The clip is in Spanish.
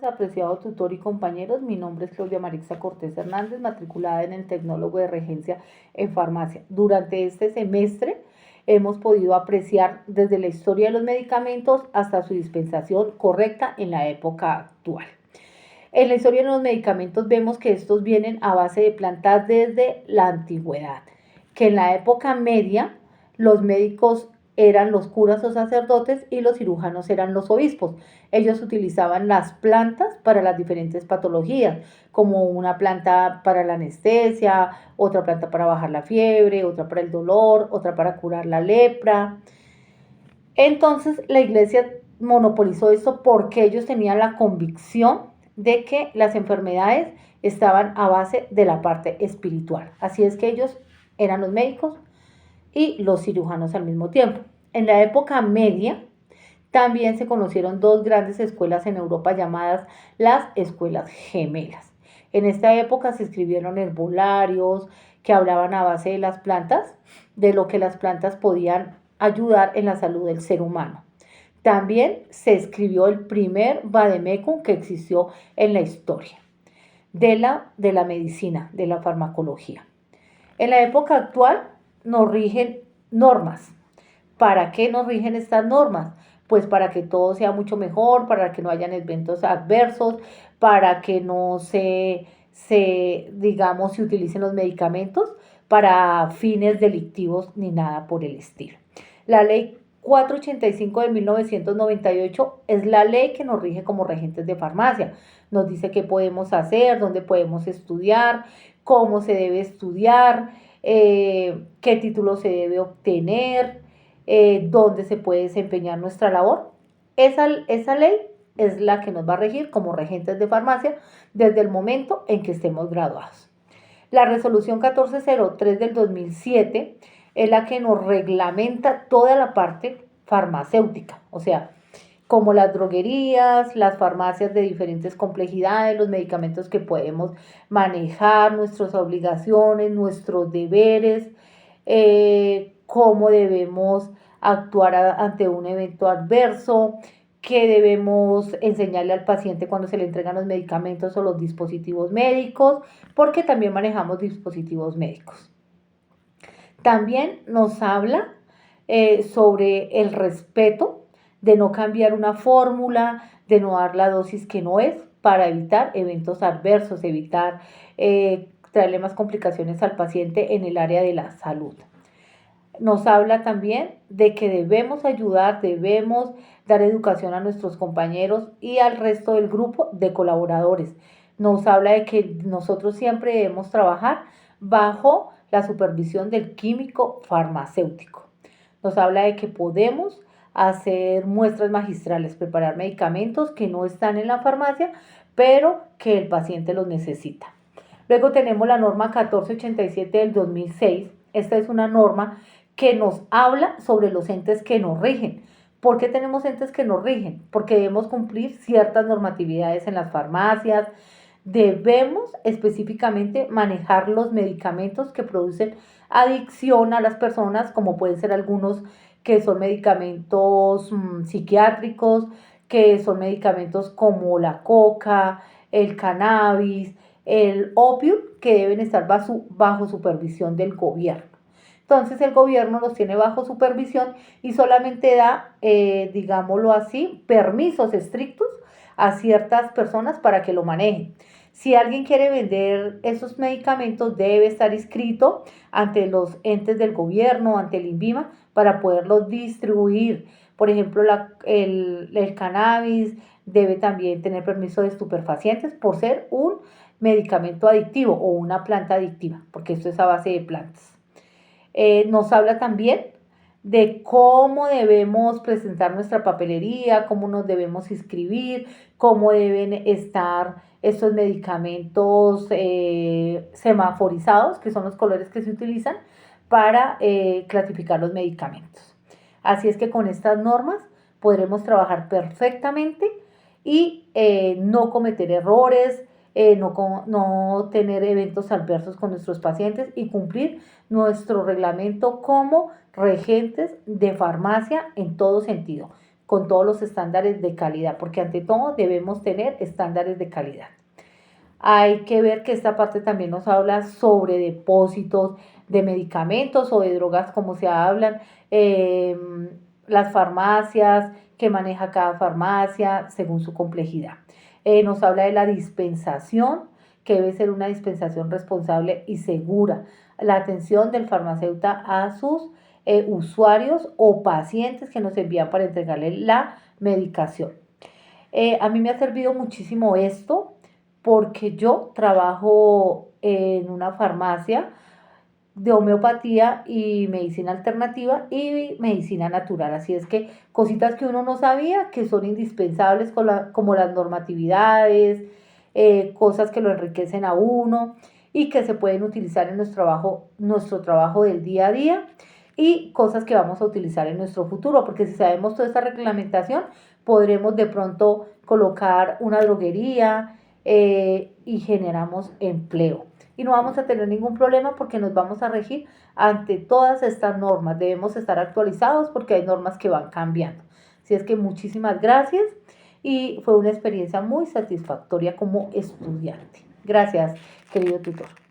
Apreciado tutor y compañeros, mi nombre es Claudia Marixa Cortés Hernández, matriculada en el Tecnólogo de Regencia en Farmacia. Durante este semestre hemos podido apreciar desde la historia de los medicamentos hasta su dispensación correcta en la época actual. En la historia de los medicamentos vemos que estos vienen a base de plantas desde la antigüedad, que en la época media los médicos eran los curas o sacerdotes y los cirujanos eran los obispos. Ellos utilizaban las plantas para las diferentes patologías, como una planta para la anestesia, otra planta para bajar la fiebre, otra para el dolor, otra para curar la lepra. Entonces la iglesia monopolizó esto porque ellos tenían la convicción de que las enfermedades estaban a base de la parte espiritual. Así es que ellos eran los médicos y los cirujanos al mismo tiempo. En la época media también se conocieron dos grandes escuelas en Europa llamadas las escuelas gemelas. En esta época se escribieron herbolarios que hablaban a base de las plantas, de lo que las plantas podían ayudar en la salud del ser humano. También se escribió el primer vademecum que existió en la historia de la medicina, de la farmacología. En la época actual nos rigen normas. ¿Para qué nos rigen estas normas? Pues para que todo sea mucho mejor, para que no hayan eventos adversos, para que no digamos, se utilicen los medicamentos para fines delictivos ni nada por el estilo. La ley 485 de 1998 es la ley que nos rige como regentes de farmacia. Nos dice qué podemos hacer, dónde podemos estudiar, cómo se debe estudiar, qué título se debe obtener, dónde se puede desempeñar nuestra labor. Esa ley es la que nos va a regir como regentes de farmacia desde el momento en que estemos graduados. La resolución 1403 del 2007 es la que nos reglamenta toda la parte farmacéutica, o sea, como las droguerías, las farmacias de diferentes complejidades, los medicamentos que podemos manejar, nuestras obligaciones, nuestros deberes, cómo debemos actuar ante un evento adverso, qué debemos enseñarle al paciente cuando se le entregan los medicamentos o los dispositivos médicos, porque también manejamos dispositivos médicos. También nos habla sobre el respeto, de no cambiar una fórmula, de no dar la dosis que no es, para evitar eventos adversos, evitar traerle más complicaciones al paciente en el área de la salud. Nos habla también de que debemos ayudar, debemos dar educación a nuestros compañeros y al resto del grupo de colaboradores. Nos habla de que nosotros siempre debemos trabajar bajo la supervisión del químico farmacéutico. Nos habla de que podemos hacer muestras magistrales, preparar medicamentos que no están en la farmacia, pero que el paciente los necesita. Luego tenemos la norma 1487 del 2006. Esta es una norma que nos habla sobre los entes que nos rigen. ¿Por qué tenemos entes que nos rigen? Porque debemos cumplir ciertas normatividades en las farmacias, debemos específicamente manejar los medicamentos que producen adicción a las personas, como pueden ser algunos que son medicamentos psiquiátricos, que son medicamentos como la coca, el cannabis, el opio, que deben estar bajo supervisión del gobierno. Entonces el gobierno los tiene bajo supervisión y solamente da, digámoslo así, permisos estrictos a ciertas personas para que lo manejen. Si alguien quiere vender esos medicamentos, debe estar inscrito ante los entes del gobierno, ante el INVIMA, para poderlos distribuir. Por ejemplo, el cannabis debe también tener permiso de estupefacientes por ser un medicamento adictivo o una planta adictiva, porque esto es a base de plantas. Nos habla también de cómo debemos presentar nuestra papelería, cómo nos debemos inscribir, cómo deben estar estos medicamentos semaforizados, que son los colores que se utilizan para clasificar los medicamentos. Así es que con estas normas podremos trabajar perfectamente y no cometer errores, no tener eventos adversos con nuestros pacientes y cumplir nuestro reglamento como regentes de farmacia en todo sentido, con todos los estándares de calidad, porque ante todo debemos tener estándares de calidad. Hay que ver que esta parte también nos habla sobre depósitos de medicamentos o de drogas, como se hablan, eh, las farmacias, que maneja cada farmacia según su complejidad. Nos habla de la dispensación, que debe ser una dispensación responsable y segura. La atención del farmacéutico a sus usuarios o pacientes que nos envían para entregarle la medicación. A mí me ha servido muchísimo esto porque yo trabajo en una farmacia de homeopatía y medicina alternativa y medicina natural. Así es que cositas que uno no sabía que son indispensables como las normatividades, cosas que lo enriquecen a uno y que se pueden utilizar en nuestro trabajo del día a día y cosas que vamos a utilizar en nuestro futuro, porque si sabemos toda esta reglamentación, podremos de pronto colocar una droguería y generamos empleo. Y no vamos a tener ningún problema porque nos vamos a regir ante todas estas normas. Debemos estar actualizados porque hay normas que van cambiando. Así es que muchísimas gracias y fue una experiencia muy satisfactoria como estudiante. Gracias, querido tutor.